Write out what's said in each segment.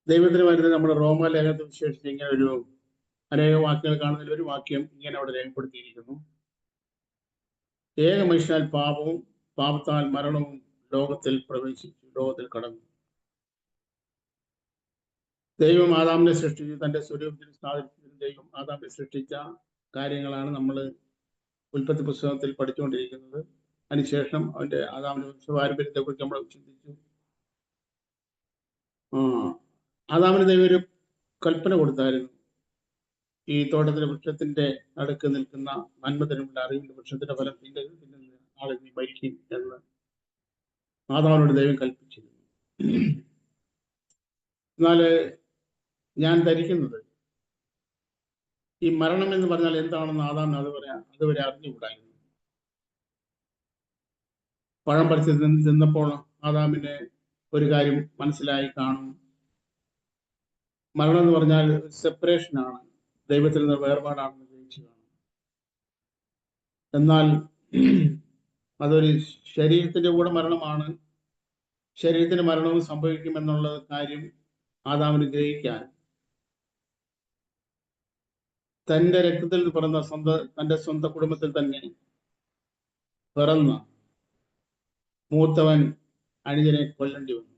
ദൈവത്തിന് വരുന്നത് നമ്മുടെ റോമാലേഖനത്തെ വിശേഷിച്ച് ഇങ്ങനെ ഒരു അനേക വാക്യങ്ങൾ കാണുന്നതിൽ ഒരു വാക്യം ഇങ്ങനെ അവിടെ രേഖപ്പെടുത്തിയിരിക്കുന്നു. ഏക മനുഷ്യനാൽ പാപവും പാപത്താൽ മരണവും ലോകത്തിൽ പ്രവേശിച്ചു, ലോകത്തിൽ കടന്നു. ദൈവം ആദാമിനെ സൃഷ്ടിച്ചു, തന്റെ സ്വരൂപത്തിൽ സ്ഥാപിച്ചതിന് ദൈവം ആദാമിനെ സൃഷ്ടിച്ച കാര്യങ്ങളാണ് നമ്മൾ ഉൽപ്പത്തി പുസ്തകത്തിൽ പഠിച്ചുകൊണ്ടിരിക്കുന്നത്. അതിനുശേഷം അവന്റെ ആദാമിന്റെ വംശപാരമ്പര്യത്തെ കുറിച്ച് നമ്മൾ ചിന്തിച്ചു. ആദാമിന് ദൈവം ഒരു കൽപ്പന കൊടുത്തായിരുന്നു. ഈ തോട്ടത്തിലെ വൃക്ഷത്തിന്റെ നടുക്ക് നിൽക്കുന്ന നന്മതരമുള്ള അറിവിന്റെ വൃക്ഷത്തിന്റെ ഫലം പിന്നെ നാളെ നീ മരിക്കും എന്ന് ആദാമിനോട് ദൈവം കൽപ്പിച്ചിരുന്നു. എന്നാല് ഞാൻ ധരിക്കുന്നത് ഈ മരണം എന്ന് പറഞ്ഞാൽ എന്താണെന്ന് ആദാമിന് അതുവരെ അറിഞ്ഞുകൂടായിരുന്നു. പഴം പറിച്ച് തിന്നപ്പോൾ ആദാമിന് ഒരു കാര്യം മനസ്സിലായി കാണും. മരണം എന്ന് പറഞ്ഞാൽ സെപ്പറേഷനാണ്, ദൈവത്തിൽ നിന്ന് വേർപാടാണെന്ന് ഗ്രഹിച്ചു കാണും. എന്നാൽ അതൊരു ശരീരത്തിന്റെ കൂടെ മരണമാണ്, ശരീരത്തിന്റെ മരണവും സംഭവിക്കുമെന്നുള്ള കാര്യം ആദാമിന് ഗ്രഹിക്കാൻ തന്റെ രക്തത്തിൽ പിറന്ന തന്റെ സ്വന്തം കുടുംബത്തിൽ തന്നെ പിറന്ന മൂത്തവൻ അനുജനെ കൊല്ലേണ്ടി വന്നു.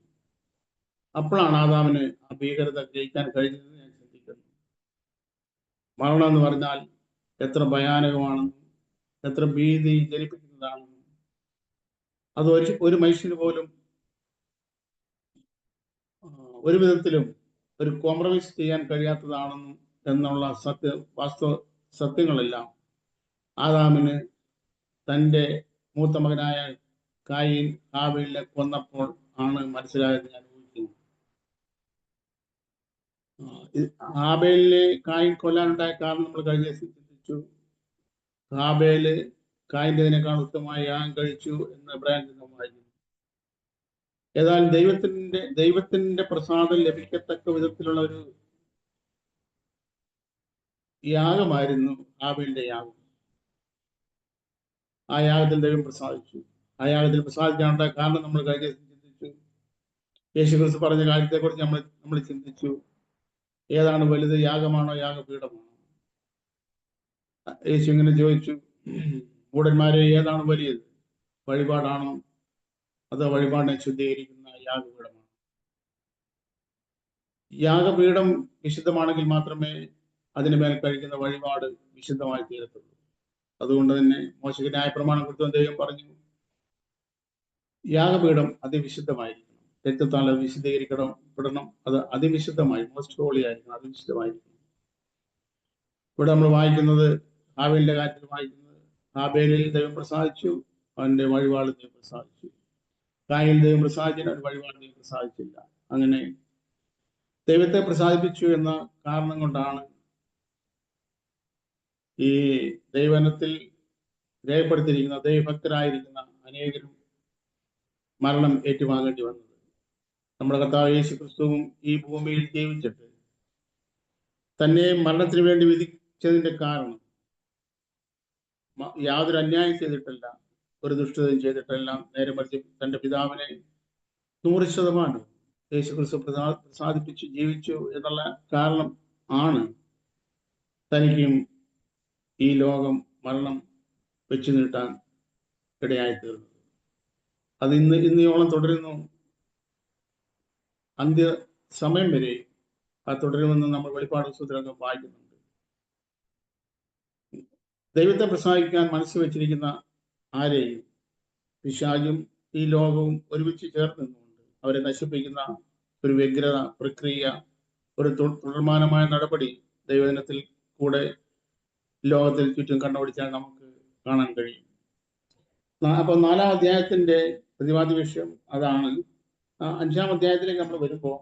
അപ്പോഴാണ് ആദാമിന് ആ ഭീകരത ഗ്രഹിക്കാൻ കഴിഞ്ഞതെന്ന് ഞാൻ ചിന്തിക്കുന്നു. മരണം എന്ന് പറഞ്ഞാൽ എത്ര ഭയാനകമാണെന്നും എത്ര ഭീതി ജനിപ്പിക്കുന്നതാണെന്നും അത് ഒരു മനുഷ്യന് പോലും ഒരു വിധത്തിലും ഒരു കോംപ്രമൈസ് ചെയ്യാൻ കഴിയാത്തതാണെന്നും എന്നുള്ള സത്യങ്ങളെല്ലാം ആദാമിന് തൻ്റെ മൂത്ത മകനായ കായീൻ ഹാബീലിനെ കൊന്നപ്പോൾ ആണ് മനസ്സിലായത് ഞാൻ ഊഹിക്കുന്നു. ഹാബേലിനെ കായീൻ കൊല്ലാനുണ്ടായ കാരണം നമ്മൾ കഴിഞ്ഞ ദിവസം ചിന്തിച്ചു. ഹാബേല് കായിൻ്റെതിനേക്കാൾ ഉത്തമമായി യാഗം കഴിച്ചു എന്ന് എബ്രായത്തിൽ വായിക്കുന്നു. ഏതായാലും ദൈവത്തിന്റെ പ്രസാദം ലഭിക്കത്തക്ക വിധത്തിലുള്ള ഒരു യാഗമായിരുന്നു ഹാബേലിന്റെ യാഗം. ആ യാഗത്തിൽ ദൈവം പ്രസാദിച്ചു. ആ യാഗത്തിൽ പ്രസാദിക്കാനുണ്ടായ കാരണം നമ്മൾ കഴിഞ്ഞ ചിന്തിച്ചു. യേശുക്രിസ്തു പറഞ്ഞ കാര്യത്തെക്കുറിച്ച് നമ്മൾ ചിന്തിച്ചു. ഏതാണ് വലുത്, യാഗമാണോ യാഗപീഠമാണോ? യേശു ഇങ്ങനെ ചോദിച്ചു, മൂഢന്മാരെ ഏതാണ് വലിയത്, വഴിപാടാണോ അതോ വഴിപാടിനെ ശുദ്ധീകരിക്കുന്ന യാഗപീഠമാണോ? യാഗപീഠം വിശുദ്ധമാണെങ്കിൽ മാത്രമേ അതിന് മേൽ കഴിക്കുന്ന വഴിപാട് വിശുദ്ധമായി തീരത്തുള്ളൂ. അതുകൊണ്ട് തന്നെ മോശയ്ക്ക് ന്യായപ്രമാണം കൊടുത്ത ദൈവം പറഞ്ഞു, യാഗപീഠം അതിവിശുദ്ധമായിരിക്കണം, രക്തത്താൽ അത് വിശുദ്ധീകരിക്കപ്പെടണം, അത് അതിവിശുദ്ധമായി, മോസ്റ്റ് ഹോളി ആയിരിക്കണം, അതിവിശുദ്ധമായിരിക്കണം. ഇവിടെ നമ്മൾ വായിക്കുന്നത് ഹാബേലിന്റെ കാര്യത്തിൽ വായിക്കുന്നത്, ഹാബേലിൽ ദൈവം പ്രസാദിച്ചു, അവന്റെ വഴിപാട് ദൈവം പ്രസാദിച്ചു. കായീൻ ദൈവം പ്രസാദിച്ചില്ല, അവന്റെ വഴിപാട് ദൈവം പ്രസാദിച്ചില്ല. അങ്ങനെ ദൈവത്തെ പ്രസാദിപ്പിച്ചു എന്ന കാരണം കൊണ്ടാണ് ഈ ദൈവനത്തിൽ രേഖപ്പെടുത്തിയിരിക്കുന്ന ദൈവഭക്തരായിരിക്കുന്ന അനേകരും മരണം ഏറ്റുവാങ്ങേണ്ടി വന്നത്. നമ്മുടെ കർത്താവ് യേശു ക്രിസ്തുവും ഈ ഭൂമിയിൽ ജീവിച്ചിട്ട് തന്നെ മരണത്തിന് വേണ്ടി വിധിച്ചതിന്റെ കാരണം യാതൊരു അന്യായം ചെയ്തിട്ടല്ല, ഒരു ദുഷ്ടതയും ചെയ്തിട്ടല്ല, നേരെ മറിച്ച് തന്റെ പിതാവിനെ 100% യേശു ക്രിസ്തു പ്രസാദിപ്പിച്ചു ജീവിച്ചു എന്നുള്ള കാരണം ആണ് തനിക്കും ഈ ലോകം മരണം വെച്ചു നീട്ടാൻ ഇടയായി തീർന്നത്. അത് ഇന്നയോളം തുടരുന്നു, അന്ത്യ സമയം വരെ അത് തുടരുമെന്ന് നമ്മൾ വെളിപ്പാട് പുസ്തകത്തിലൊക്കെ വായിക്കുന്നുണ്ട്. ദൈവത്തെ പ്രസാദിക്കാൻ മനസ്സ് വെച്ചിരിക്കുന്ന ആരെയും പിശാചും ഈ ലോകവും ഒരുമിച്ച് ചേർന്ന് നിന്നുകൊണ്ട് അവരെ നശിപ്പിക്കുന്ന ഒരു വ്യഗ്രത, പ്രക്രിയ, ഒരു തുടർമാനമായ നടപടി ദൈവദിനത്തിൽ കൂടെ ലോകത്തിൽ ചുറ്റും കണ്ടുപിടിച്ചാൽ നമുക്ക് കാണാൻ കഴിയും. അപ്പൊ 4-ാം അധ്യായത്തിന്റെ പ്രതിപാദ്യ വിഷയം അതാണ്. 5-ാം അധ്യായത്തിലേക്ക് നമ്മൾ വരുമ്പോൾ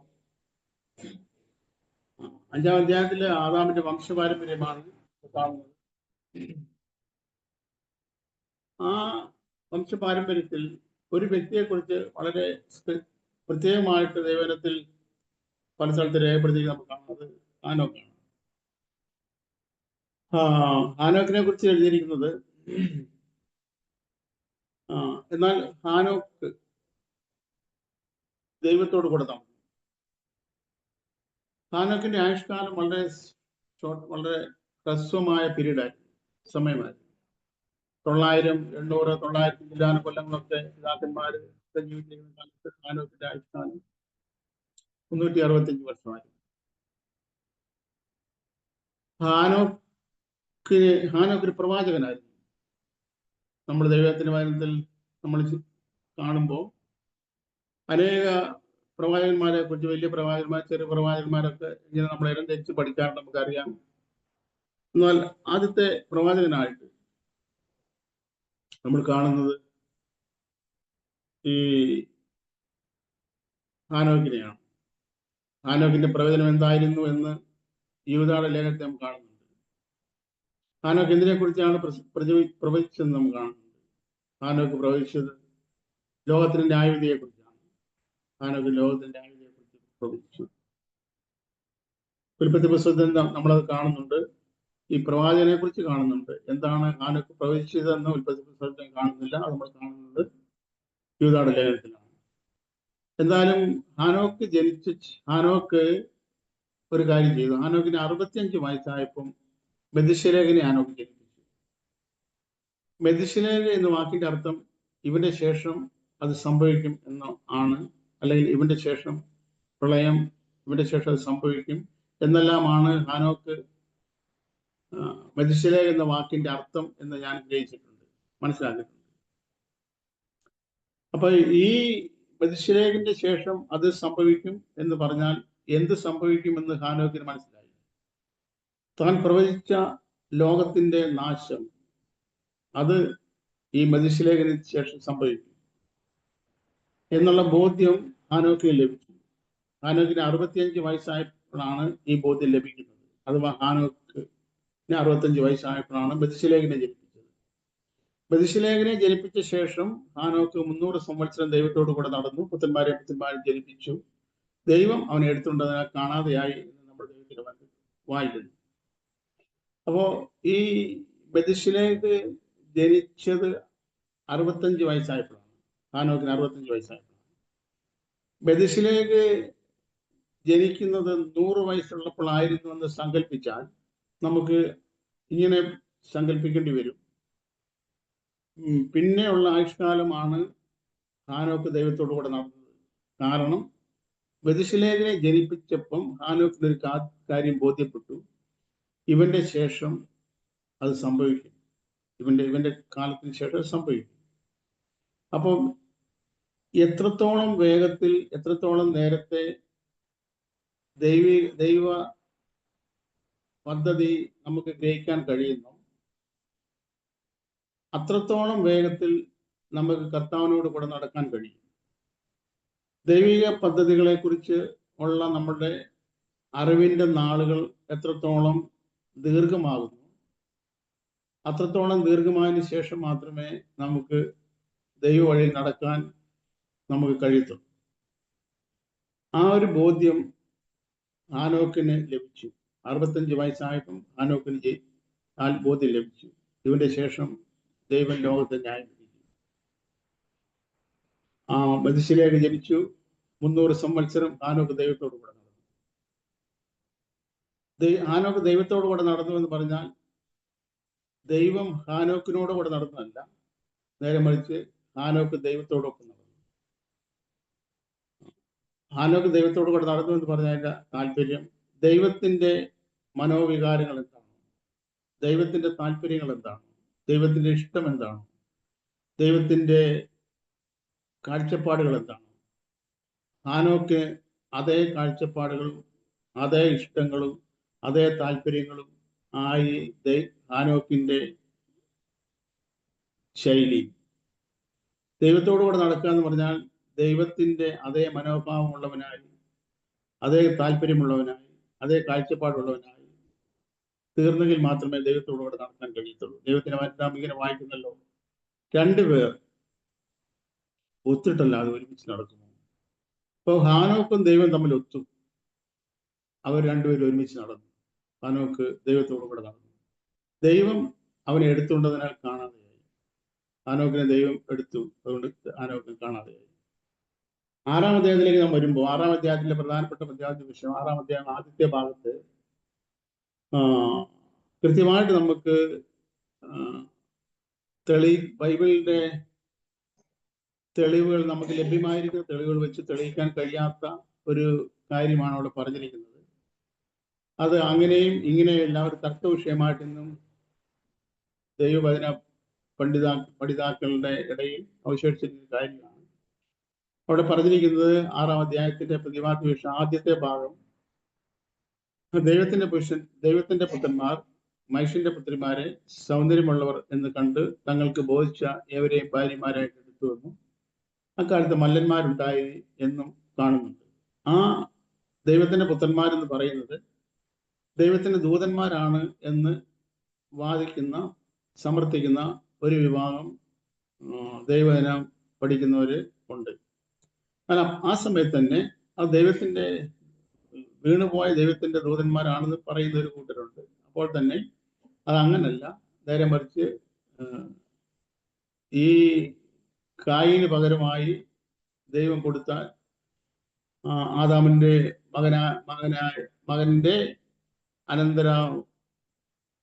5-ാം അധ്യായത്തില് ആദാമിന്റെ വംശപാരമ്പര്യമാണ് കാണുന്നത്. ആ വംശപാരമ്പര്യത്തിൽ ഒരു വ്യക്തിയെക്കുറിച്ച് വളരെ പ്രത്യേകമായിട്ട് ദൈവദിനത്തിൽ പല സ്ഥലത്ത് രേഖപ്പെടുത്തി നമുക്ക് കാണുന്നത് ഹാനോക്കാണ്. ഹാനോക്കിനെ കുറിച്ച് എഴുതിയിരിക്കുന്നത്, എന്നാൽ ഹാനോക്ക് ദൈവത്തോട് കൂടെ താമസിച്ചു. ഹാനോക്കിന്റെ ആയുഷ്കാലം വളരെ ഹ്രസ്വമായ പീരീഡായിരുന്നു, സമയമായിരുന്നു. 900, 800, 900 ചില്ലാന കൊല്ലങ്ങളൊക്കെ പിതാക്കന്മാര് ജീവിച്ചിരുന്ന കാലത്ത് ഹാനോക്കിന്റെ ആയുഷ്കാലം 365 വർഷമായിരുന്നു. ഹാനോക്ക് ഒരു പ്രവാചകനായിരുന്നു. നമ്മൾ ദൈവത്തിന്റെ വചനത്തിൽ നമ്മൾ കാണുമ്പോൾ അനേക പ്രവാചകന്മാരെ കുറിച്ച്, വലിയ പ്രവാചകന്മാർ, ചെറിയ പ്രവാചകന്മാരൊക്കെ ഇങ്ങനെ നമ്മൾ ഇടം തെച്ച് പഠിക്കാറുണ്ട്, നമുക്കറിയാം. എന്നാൽ ആദ്യത്തെ പ്രവാചകനായിട്ട് നമ്മൾ കാണുന്നത് ഈ ഹാനോക്കിനെയാണ്. ഹാനോക്കിന്റെ പ്രവചനം എന്തായിരുന്നു എന്ന് യൂദായുടെ ലേഖനത്തെ നാം കാണുന്നുണ്ട്. ഹാനോക്ക് എന്തിനെ കുറിച്ചാണ് പ്രവചിച്ചതെന്ന് നാം കാണുന്നുണ്ട്. ഹാനോക്ക് പ്രവചിച്ചത് ലോകത്തിന്റെ ന്യായവിധിയെ കുറിച്ചാണ്. ഹാനോക്ക് ലോകത്തിന്റെ ന്യായവിധിയെ കുറിച്ച് പ്രവചിച്ചു. ഉൽപ്പത്തി പുസ്തകത്തിൽ നമ്മളത് കാണുന്നുണ്ട്, ഈ പ്രവാചകനെ കുറിച്ച് കാണുന്നുണ്ട്. എന്താണ് ഹാനോക്ക് പ്രവചിച്ചതെന്ന് ഉൽപ്പത്തി പുസ്തകത്തിൽ കാണുന്നില്ല, അത് നമ്മൾ കാണുന്നത് യൂദായുടെ ലേഖനത്തിലാണ്. എന്തായാലും ഹാനോക്ക് ഒരു കാര്യം ചെയ്തു. ഹാനോക്കിന് 65 വയസ്സായപ്പം മെഥുശേലഹിനെ ഹാനോക്ക് ജനിപ്പിച്ചു. മെഥുശേലഹ് എന്ന വാക്കിന്റെ അർത്ഥം ഇവന്റെ ശേഷം അത് സംഭവിക്കും എന്ന് ആണ്, അല്ലെങ്കിൽ ഇവന്റെ ശേഷം പ്രളയം, ഇവന്റെ ശേഷം അത് സംഭവിക്കും എന്നെല്ലാമാണ് ഹാനോക്ക് മെഥുശേലഹ് എന്ന വാക്കിന്റെ അർത്ഥം എന്ന് ഞാൻ ഗ്രഹിച്ചിട്ടുണ്ട്, മനസ്സിലാക്കിയിട്ടുണ്ട്. അപ്പൊ ഈ മെഥുശേലഹിന്റെ ശേഷം അത് സംഭവിക്കും എന്ന് പറഞ്ഞാൽ എന്ത് സംഭവിക്കുമെന്ന് ഹാനോക്കിന് മനസ്സിലായി. താൻ പ്രവചിച്ച ലോകത്തിന്റെ നാശം അത് ഈ മെഥുശേലഹിന് ശേഷം സംഭവിക്കും എന്നുള്ള ബോധ്യം ഹാനോക്കിന് ലഭിച്ചു. ഹാനോക്കിന് 65 വയസ്സായപ്പോഴാണ് ഈ ബോധ്യം ലഭിക്കുന്നത്. അഥവാ ഹാനോക്കിന് 65 വയസ്സായപ്പോഴാണ് മെഥുശേലഹിനെ ജനിപ്പിച്ചത്. മെഥുശേലഹിനെ ജനിപ്പിച്ച ശേഷം ഹാനോക്ക് 300 സംവത്സരം ദൈവത്തോടു കൂടെ നടന്നു, പുത്രന്മാരെ ജനിപ്പിച്ചു. ദൈവം അവനെ എടുത്തുകൊണ്ടതിനാൽ കാണാതെയായി എന്ന് നമ്മൾ ദൈവത്തിന്റെ വായിക്കുന്നു. അപ്പോ ഈ മെഥുശേലഹ് ജനിച്ചത് 65 വയസ്സായപ്പോഴാണ്. ഹാനോക്കിന് 65 വയസ്സായപ്പോഴാണ്. മെഥുശേലഹ് ജനിക്കുന്നത് 100 വയസ്സുള്ളപ്പോഴായിരുന്നു എന്ന് സങ്കല്പിച്ചാൽ നമുക്ക് ഇങ്ങനെ സങ്കല്പിക്കേണ്ടി വരും. പിന്നെയുള്ള ആയുഷ്കാലമാണ് ഹാനോക്ക് ദൈവത്തോടു കൂടെ നടന്നത്. കാരണം മെഥുശേലഹിനെ ജനിപ്പിച്ചപ്പം ഹാനോക്കിന് ഒരു കാര്യം ബോധ്യപ്പെട്ടു, ഇവന്റെ ശേഷം അത് സംഭവിക്കും, ഇവന്റെ കാലത്തിന് ശേഷം സംഭവിക്കും. അപ്പം എത്രത്തോളം വേഗത്തിൽ, എത്രത്തോളം നേരത്തെ ദൈവ പദ്ധതി നമുക്ക് ഗ്രഹിക്കാൻ കഴിയുന്നു, അത്രത്തോളം വേഗത്തിൽ നമുക്ക് കർത്താവിനോട് കൂടെ നടക്കാൻ കഴിയും. ദൈവിക പദ്ധതികളെ കുറിച്ച് ഉള്ള നമ്മുടെ അറിവിന്റെ നാളുകൾ എത്രത്തോളം ദീർഘമാകുന്നു, അത്രത്തോളം ദീർഘമായതിനു ശേഷം മാത്രമേ നമുക്ക് ദൈവ വഴി നടക്കാൻ നമുക്ക് കഴിയത്തുള്ളൂ. ആ ഒരു ബോധ്യം ഹാനോക്കിന് ലഭിച്ചു. 65 വയസ്സായപ്പം ഹാനോക്കിന് ആ ബോധ്യം ലഭിച്ചു, ഇതിന്റെ ശേഷം ദൈവം ലോകത്തെ ന്യായം വിധിക്കും. മെഥുശേലഹ് ജനിച്ചു. 300 സംവത്സരം ഹാനോക്ക് ദൈവത്തോടു കൂടെ നടന്നു. ഹാനോക്ക് ദൈവത്തോടു കൂടെ നടന്നു എന്ന് പറഞ്ഞാൽ ദൈവം ഹാനോക്കിനോട് കൂടെ നടന്നതല്ല, നേരെ മറിച്ച് ഹാനോക്ക് ദൈവത്തോടൊപ്പം നടന്നു. ഹാനോക്ക് ദൈവത്തോടു കൂടെ നടന്നു എന്ന് പറഞ്ഞതിന്റെ താല്പര്യം ദൈവത്തിന്റെ മനോവികാരങ്ങൾ എന്താണ്, ദൈവത്തിന്റെ താല്പര്യങ്ങൾ എന്താണ്, ദൈവത്തിന്റെ ഇഷ്ടം എന്താണ്, ദൈവത്തിന്റെ കാഴ്ചപ്പാടുകൾ എന്താണ്. ഹാനോക്ക് അതേ കാഴ്ചപ്പാടുകളും അതേ ഇഷ്ടങ്ങളും അതേ താല്പര്യങ്ങളും ആയി ഹാനോക്കിന്റെ ശൈലി. ദൈവത്തോടു കൂടെ നടക്കുക എന്ന് പറഞ്ഞാൽ ദൈവത്തിന്റെ അതേ മനോഭാവമുള്ളവനായി, അതേ താല്പര്യമുള്ളവനായി, അതേ കാഴ്ചപ്പാടുള്ളവനായി തീർന്നെങ്കിൽ മാത്രമേ ദൈവത്തോടു കൂടെ നടക്കാൻ കഴിയത്തുള്ളൂ. ദൈവത്തിന്റെ വചനം ഇങ്ങനെ വായിക്കുന്നല്ലോ, 2 പേർ ഒത്തിട്ടല്ലാതെ ഒരുമിച്ച് നടക്കുമോ. അപ്പോൾ ഹാനോക്കും ദൈവം തമ്മിൽ ഒത്തു, അവർ 2 പേരും ഒരുമിച്ച് നടന്നു. ഹാനോക്ക് ദൈവത്തോടു കൂടെ നടന്നു. ദൈവം അവനെ എടുത്തുകൊണ്ടതിനാൽ കാണാതെയായി. ഹാനോക്കിനെ ദൈവം എടുത്തു, അതുകൊണ്ട് ഹാനോക്കിനെ കാണാതെയായി. 6-ാം അധ്യായത്തിലേക്ക് നാം വരുമ്പോൾ 6-ാം അധ്യായത്തിലെ പ്രധാനപ്പെട്ട പ്രതിപാദ്യ വിഷയം 6-ാം അധ്യായം ആദ്യത്തെ ഭാഗത്ത് കൃത്യമായിട്ട് നമുക്ക് ബൈബിളിന്റെ തെളിവുകൾ, നമുക്ക് ലഭ്യമായിരിക്കുന്ന തെളിവുകൾ വെച്ച് തെളിയിക്കാൻ കഴിയാത്ത ഒരു കാര്യമാണ് അവിടെ പറഞ്ഞിരിക്കുന്നത്. അത് അങ്ങനെയും ഇങ്ങനെയല്ല ഒരു തർക്ക വിഷയമായിട്ട് ഇന്നും ദൈവവചന പഠിതാക്കളുടെ ഇടയിൽ അവശേഷിച്ചിരിക്കുന്ന കാര്യമാണ്. അവിടെ പറഞ്ഞിരിക്കുന്നത് 6-ാം അധ്യായത്തിന്റെ പ്രതിപാദ്യ വിഷയം ആദ്യത്തെ ഭാഗം, ദൈവത്തിന്റെ പുത്രന്മാർ മനുഷ്യന്റെ പുത്രിമാരെ സൗന്ദര്യമുള്ളവർ എന്ന് കണ്ട് തങ്ങൾക്ക് ബോധിച്ച ഏവരെയും ഭാര്യമാരായിട്ട് എടുത്തുവെന്നും അക്കാലത്ത് മല്ലന്മാരുണ്ടായി എന്നും കാണുന്നുണ്ട്. ആ ദൈവത്തിന്റെ പുത്രന്മാരെന്ന് പറയുന്നത് ദൈവത്തിന്റെ ദൂതന്മാരാണ് എന്ന് സമർത്ഥിക്കുന്ന ഒരു വിഭാഗം ദൈവവചനം പഠിക്കുന്നവര് ഉണ്ട്. കാരണം ആ സമയത്ത് തന്നെ ആ വീണുപോയ ദൈവത്തിന്റെ ദൂതന്മാരാണെന്ന് പറയുന്ന ഒരു കൂട്ടരുണ്ട്. അപ്പോൾ തന്നെ അത് അങ്ങനല്ല, നേരെ മറിച്ച് ഈ കായിന് പകരമായി ദൈവം കൊടുത്ത ആദാമിന്റെ മകന്റെ അനന്തര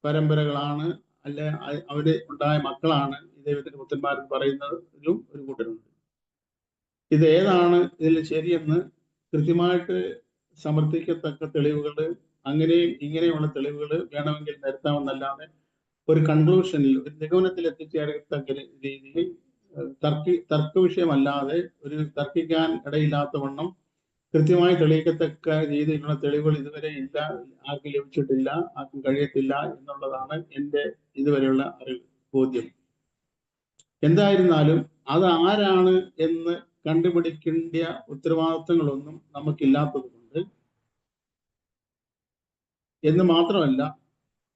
പരമ്പരകളാണ്, അല്ലെ അവര് ഉണ്ടായ മക്കളാണ് ഈ ദൈവത്തിന്റെ പുത്രന്മാരെന്ന് പറയുന്നതിലും ഒരു കൂട്ടരുണ്ട്. ഇത് ഏതാണ് ഇതിൽ ശരിയെന്ന് കൃത്യമായിട്ട് സമർത്ഥിക്കത്തക്ക തെളിവുകൾ അങ്ങനെയും ഇങ്ങനെയുള്ള തെളിവുകൾ വേണമെങ്കിൽ നിരത്താമെന്നല്ലാതെ ഒരു കൺക്ലൂഷനിൽ, ഒരു നിഗമനത്തിൽ എത്തിച്ചേരത്തക്ക രീതിയിൽ തർക്ക വിഷയമല്ലാതെ ഒരു തർക്കിക്കാൻ ഇടയില്ലാത്ത വണ്ണം കൃത്യമായി തെളിയിക്കത്തക്ക രീതിയിലുള്ള തെളിവുകൾ ഇതുവരെ ഇല്ല, ആർക്കും ലഭിച്ചിട്ടില്ല, ആർക്കും കഴിയത്തില്ല എന്നുള്ളതാണ് എൻ്റെ ഇതുവരെയുള്ള ബോധ്യം. എന്തായിരുന്നാലും അത് ആരാണ് എന്ന് കണ്ടുപിടിക്കേണ്ട ഉത്തരവാദിത്വങ്ങളൊന്നും നമുക്കില്ലാത്തത് കൊണ്ട്, എന്ന് മാത്രമല്ല